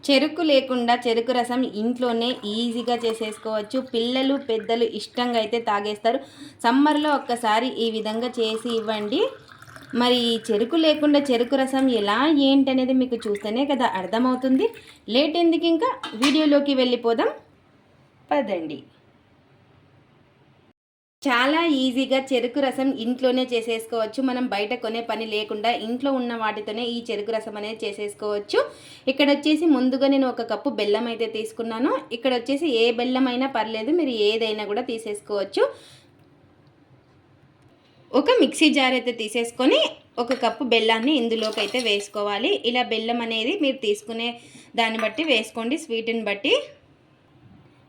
చెరుకు లేకుండా చెరుకు రసం ఇంట్లోనే ఈజీగా చేసేసుకోవచ్చు. పిల్లలు పెద్దలు ఇష్టంగా అయితే తాగేస్తారు. సమ్మర్లో ఒక్కసారి ఈ విధంగా చేసి ఇవ్వండి. మరి చెరుకు లేకుండా చెరుకు రసం ఎలా ఏంటనేది మీకు చూస్తేనే కదా అర్థమవుతుంది. లేట్ ఎందుకు, ఇంకా వీడియోలోకి వెళ్ళిపోదాం పదండి. చాలా ఈజీగా చెరుకు రసం ఇంట్లోనే చేసేసుకోవచ్చు. మనం బయట కొనే పని లేకుండా ఇంట్లో ఉన్న వాటితోనే ఈ చెరుకు రసం అనేది చేసేసుకోవచ్చు. ఇక్కడ వచ్చేసి ముందుగా నేను 1 కప్పు బెల్లం అయితే తీసుకున్నాను. ఇక్కడ వచ్చేసి ఏ బెల్లం అయినా పర్లేదు, మీరు ఏదైనా కూడా తీసేసుకోవచ్చు. ఒక మిక్సీ జార్ అయితే తీసేసుకొని 1 కప్పు బెల్లాన్ని ఇందులోకి అయితే వేసుకోవాలి. ఇలా బెల్లం అనేది మీరు తీసుకునే దాన్ని బట్టి వేసుకోండి, స్వీట్ని బట్టి.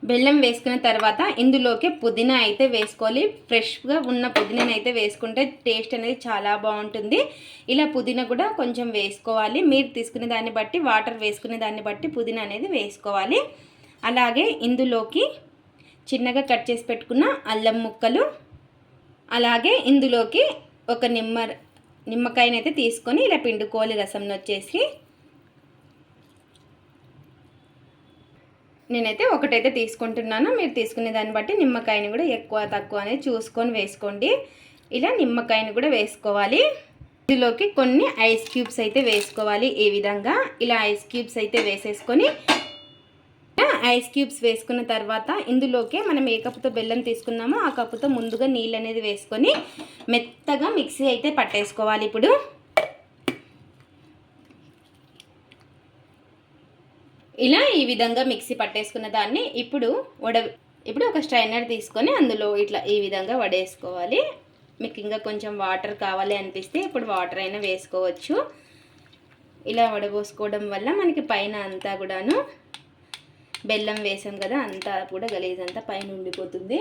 బెల్లం వేసుకున్న తర్వాత ఇందులోకి పుదీనా అయితే వేసుకోవాలి. ఫ్రెష్గా ఉన్న పుదీనాని అయితే వేసుకుంటే టేస్ట్ అనేది చాలా బాగుంటుంది. ఇలా పుదీనా కూడా కొంచెం వేసుకోవాలి. మీరు తీసుకునే దాన్ని బట్టి, వాటర్ వేసుకునే దాన్ని బట్టి పుదీనా అనేది వేసుకోవాలి. అలాగే ఇందులోకి చిన్నగా కట్ చేసి పెట్టుకున్న అల్లం ముక్కలు, అలాగే ఇందులోకి ఒక నిమ్మకాయనైతే తీసుకొని ఇలా పిండుకోవాలి. రసంను వచ్చేసి నేనైతే ఒకటైతే తీసుకుంటున్నాను. మీరు తీసుకునే దాన్ని బట్టి నిమ్మకాయని కూడా ఎక్కువ తక్కువ అనేది చూసుకొని వేసుకోండి. ఇలా నిమ్మకాయని కూడా వేసుకోవాలి. ఇందులోకి కొన్ని ఐస్ క్యూబ్స్ అయితే వేసుకోవాలి. ఈ విధంగా ఇలా ఐస్ క్యూబ్స్ అయితే వేసేసుకొని, ఐస్ క్యూబ్స్ వేసుకున్న తర్వాత ఇందులోకి మనం ఏ కప్పుతో బెల్లం తీసుకున్నామో ఆ కప్పుతో ముందుగా నీళ్ళు అనేది వేసుకొని మెత్తగా మిక్సీ అయితే పట్టేసుకోవాలి. ఇప్పుడు ఇలా ఈ విధంగా మిక్సీ పట్టేసుకున్న దాన్ని ఇప్పుడు ఒక స్ట్రైనర్ తీసుకొని అందులో ఇట్లా ఈ విధంగా వడేసుకోవాలి. మీకు ఇంకా కొంచెం వాటర్ కావాలి అనిపిస్తే ఇప్పుడు వాటర్ అయినా వేసుకోవచ్చు. ఇలా వడబోసుకోవడం వల్ల మనకి పైన అంతా కూడాను బెల్లం వేసాం కదా, అంతా కూడా గలీజ్ అంతా పైన ఉండిపోతుంది.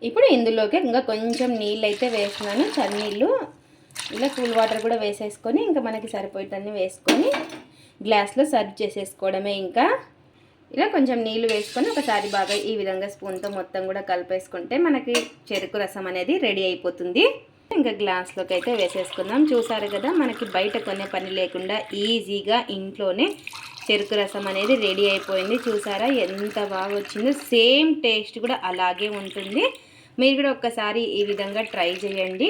ఇప్పుడు ఇందులోకి ఇంకా కొంచెం నీళ్ళు అయితే వేస్తున్నాను, చన్నీళ్ళు. ఇలా కూల్ వాటర్ కూడా వేసేసుకొని ఇంకా మనకి సరిపోయేటన్ని వేసుకొని గ్లాస్లో సర్వ్ చేసేసుకోవడమే. ఇంకా ఇలా కొంచెం నీళ్ళు వేసుకొని ఒకసారి బాగా ఈ విధంగా స్పూన్తో మొత్తం కూడా కలిపేసుకుంటే మనకి చెరుకు రసం అనేది రెడీ అయిపోతుంది. ఇంకా గ్లాస్లోకి అయితే వేసేసుకుందాం. చూసారు కదా, మనకి బయట కొనే పని లేకుండా ఈజీగా ఇంట్లోనే చెరుకు రసం అనేది రెడీ అయిపోయింది. చూసారా ఎంత బాగా వచ్చిందో. సేమ్ టేస్ట్ కూడా అలాగే ఉంటుంది. మీరు కూడా ఒక్కసారి ఈ విధంగా ట్రై చేయండి.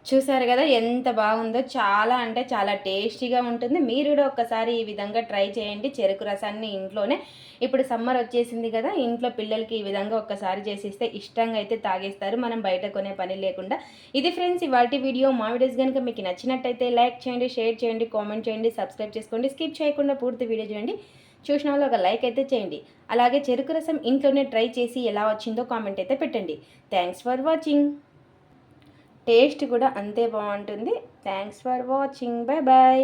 చూసారు కదా ఎంత బాగుందో. చాలా అంటే చాలా టేస్టీగా ఉంటుంది. మీరు కూడా ఒక్కసారి ఈ విధంగా ట్రై చేయండి చెరుకు రసాన్ని ఇంట్లోనే. ఇప్పుడు సమ్మర్ వచ్చేసింది కదా, ఇంట్లో పిల్లలకి ఈ విధంగా ఒక్కసారి చేసిస్తే ఇష్టంగా అయితే తాగేస్తారు, మనం బయట కొనే పని లేకుండా. ఇది ఫ్రెండ్స్ ఇవాల్టి వీడియో. మా వీడియోస్ కనుక మీకు నచ్చినట్టయితే లైక్ చేయండి, షేర్ చేయండి, కామెంట్ చేయండి, సబ్స్క్రైబ్ చేసుకోండి. స్కిప్ చేయకుండా పూర్తి వీడియో చూడండి. చూసిన వాళ్ళు ఒక లైక్ అయితే చేయండి. అలాగే చెరుకు రసం ఇంట్లోనే ట్రై చేసి ఎలా వచ్చిందో కామెంట్ అయితే పెట్టండి. Thanks for watching. టేస్ట్ కూడా అంతే బాగుంటుంది. Thanks for watching. Bye bye.